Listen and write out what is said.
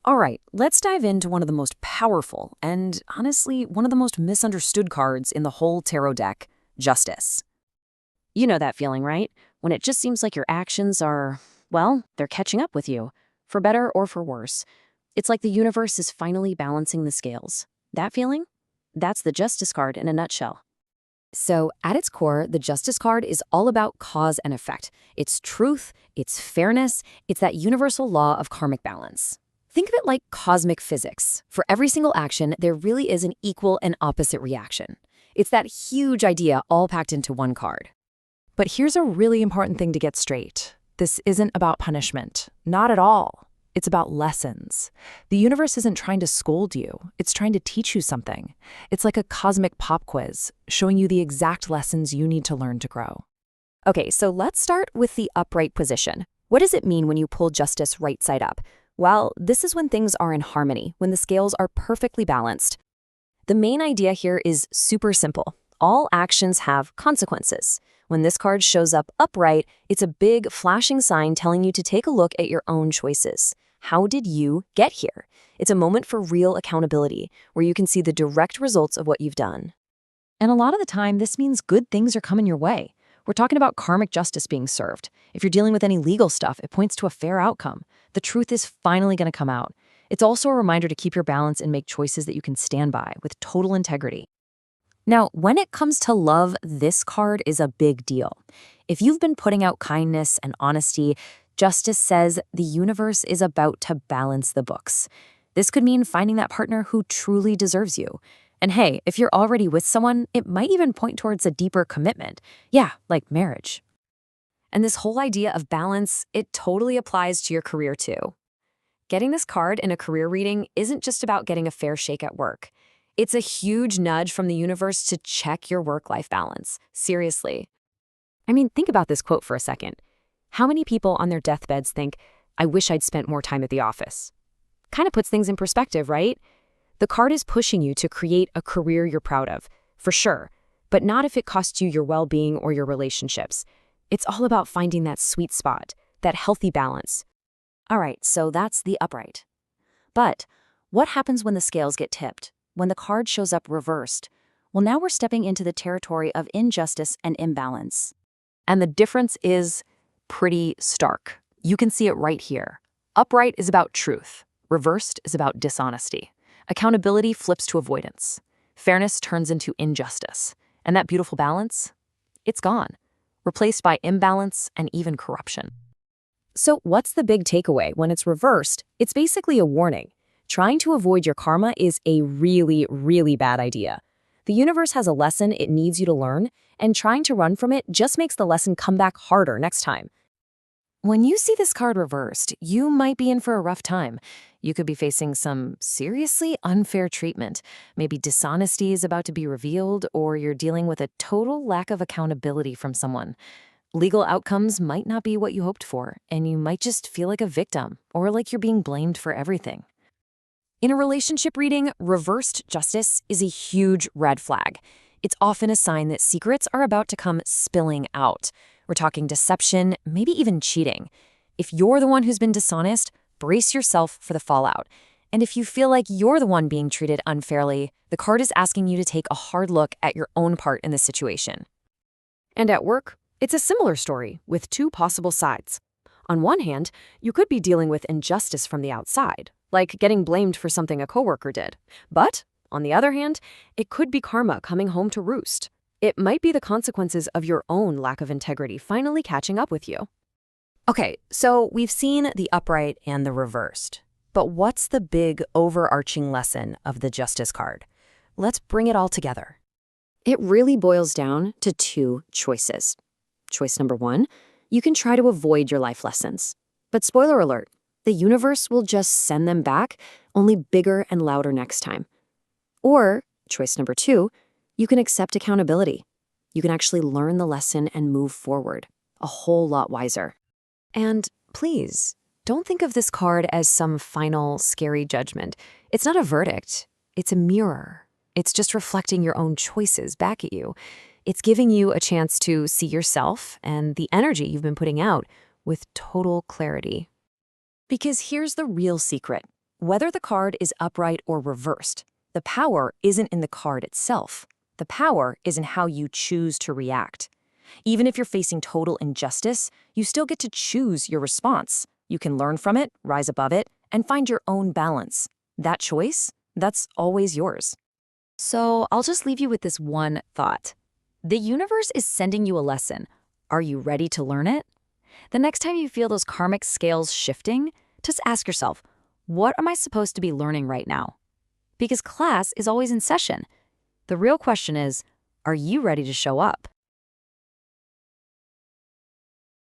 All right, let's dive into one of the most powerful and, honestly, one of the most misunderstood cards in the whole tarot deck, Justice. You know that feeling, right? When it just seems like your actions are, well, they're catching up with you, for better or for worse. It's like the universe is finally balancing the scales. That feeling? That's the Justice card in a nutshell. So, at its core, the Justice card is all about cause and effect. It's truth, it's fairness, it's that universal law of karmic balance. Think of it like cosmic physics. For every single action, there really is an equal and opposite reaction. It's that huge idea all packed into one card. But here's a really important thing to get straight. This isn't about punishment. Not at all. It's about lessons. The universe isn't trying to scold you. It's trying to teach you something. It's like a cosmic pop quiz, showing you the exact lessons you need to learn to grow. Okay, so let's start with the upright position. What does it mean when you pull Justice right side up? Well, this is when things are in harmony, when the scales are perfectly balanced. The main idea here is super simple. All actions have consequences. When this card shows up upright, it's a big, flashing sign telling you to take a look at your own choices. How did you get here? It's a moment for real accountability, where you can see the direct results of what you've done. And a lot of the time, this means good things are coming your way. We're talking about karmic justice being served. If you're dealing with any legal stuff, it points to a fair outcome. The truth is finally going to come out. It's also a reminder to keep your balance and make choices that you can stand by with total integrity. Now, when it comes to love, this card is a big deal. If you've been putting out kindness and honesty, Justice says the universe is about to balance the books. This could mean finding that partner who truly deserves you. And hey, if you're already with someone, it might even point towards a deeper commitment. Yeah, like marriage. And this whole idea of balance, it totally applies to your career too. Getting this card in a career reading isn't just about getting a fair shake at work. It's a huge nudge from the universe to check your work-life balance. Seriously. I mean, think about this quote for a second. How many people on their deathbeds think, I wish I'd spent more time at the office? Kind of puts things in perspective, right? The card is pushing you to create a career you're proud of, for sure, but not if it costs you your well-being or your relationships. It's all about finding that sweet spot, that healthy balance. All right, so that's the upright. But what happens when the scales get tipped? When the card shows up reversed? Well, now we're stepping into the territory of injustice and imbalance. And the difference is pretty stark. You can see it right here. Upright is about truth. Reversed is about dishonesty. Accountability flips to avoidance. Fairness turns into injustice. And that beautiful balance? It's gone, replaced by imbalance and even corruption. So what's the big takeaway? When it's reversed, it's basically a warning. Trying to avoid your karma is a really, really bad idea. The universe has a lesson it needs you to learn, and trying to run from it just makes the lesson come back harder next time. When you see this card reversed, you might be in for a rough time. You could be facing some seriously unfair treatment. Maybe dishonesty is about to be revealed, or you're dealing with a total lack of accountability from someone. Legal outcomes might not be what you hoped for, and you might just feel like a victim, or like you're being blamed for everything. In a relationship reading, reversed justice is a huge red flag. It's often a sign that secrets are about to come spilling out. We're talking deception, maybe even cheating. If you're the one who's been dishonest, brace yourself for the fallout. And if you feel like you're the one being treated unfairly, the card is asking you to take a hard look at your own part in the situation. And at work, it's a similar story with two possible sides. On one hand, you could be dealing with injustice from the outside, like getting blamed for something a coworker did. But, on the other hand, it could be karma coming home to roost. It might be the consequences of your own lack of integrity finally catching up with you. Okay, so we've seen the upright and the reversed. But what's the big overarching lesson of the Justice card? Let's bring it all together. It really boils down to two choices. Choice number one, you can try to avoid your life lessons. But spoiler alert, the universe will just send them back, only bigger and louder next time. Or, choice number two, you can accept accountability. You can actually learn the lesson and move forward, a whole lot wiser. And please, don't think of this card as some final, scary judgment. It's not a verdict. It's a mirror. It's just reflecting your own choices back at you. It's giving you a chance to see yourself and the energy you've been putting out with total clarity. Because here's the real secret. Whether the card is upright or reversed, the power isn't in the card itself. The power is in how you choose to react. Even if you're facing total injustice, you still get to choose your response. You can learn from it, rise above it, and find your own balance. That choice, that's always yours. So I'll just leave you with this one thought. The universe is sending you a lesson. Are you ready to learn it? The next time you feel those karmic scales shifting, just ask yourself, what am I supposed to be learning right now? Because class is always in session. The real question is, are you ready to show up?